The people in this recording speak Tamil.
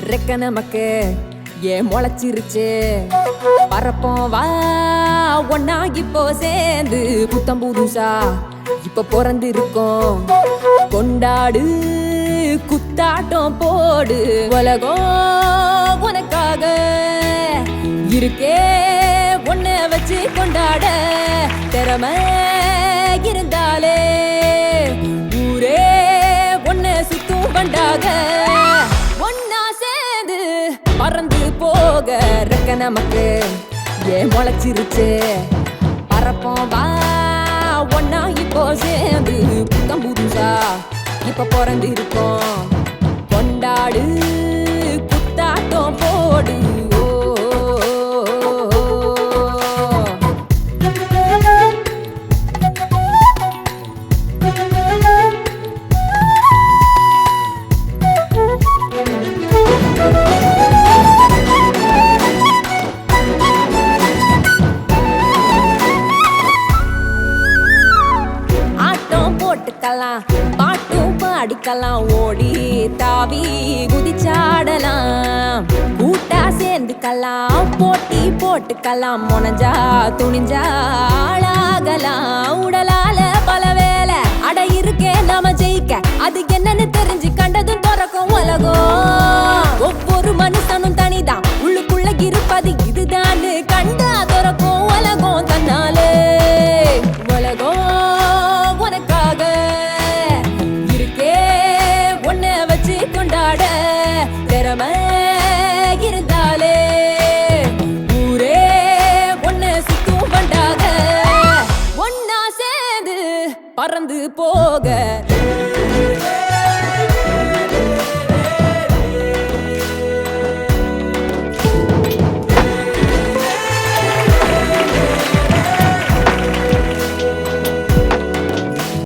ரெக்க நமக்கு ஏன் முளைச்சிருச்சு பறப்போம் வா ஒன்னா இப்போ சேர்ந்து புத்தம் புதுசா இப்ப பிறந்து இருக்கோம் கொண்டாடு குத்தாட்டம் போடு உலகம் உனக்காக இருக்கே ஒன்ன வச்சு கொண்டாட திறமை இருந்தாலே ஊரே ஒன்ன சுத்தும் பண்டாக ஒன்னா சேர்ந்து பறந்து போக ரெக்க நமக்கு ஏன் முளைச்சிருச்சு பறப்போம் வா ஒன்னா இப்போ சேர்ந்து புத்தம் புதுசா இப்ப பிறந்து இருக்கோம் கொண்டாடு குத்தாட்டம் போடு பாட்டும் பாடிக்கலாம் ஓடி தாவி குதிச்சாடலாம் கூட்டா சேர்ந்துக்கலாம் போட்டி போட்டுக்கலாம் முனஞ்சா துணிஞ்சா ஆளாகலாம் உடலால பல வேலை அட இருக்கே நாம ஜெயிக்க அது என்னன்னு தெரிஞ்சு கண்டதும் பிறக்கும் உலகம் ஒவ்வொரு மனுஷனும் தனிதான் உள்ளுக்குள்ள இருப்பது இதுதான் கண்டா துறக்கும் உலகம் தன்னாலே உலகம் உனக்காக கொண்டாட திறமை இருந்தாலே ஊரே ஒன்ன சுத்தும் பண்டாக ஒன்னா சேர்ந்து பறந்து போக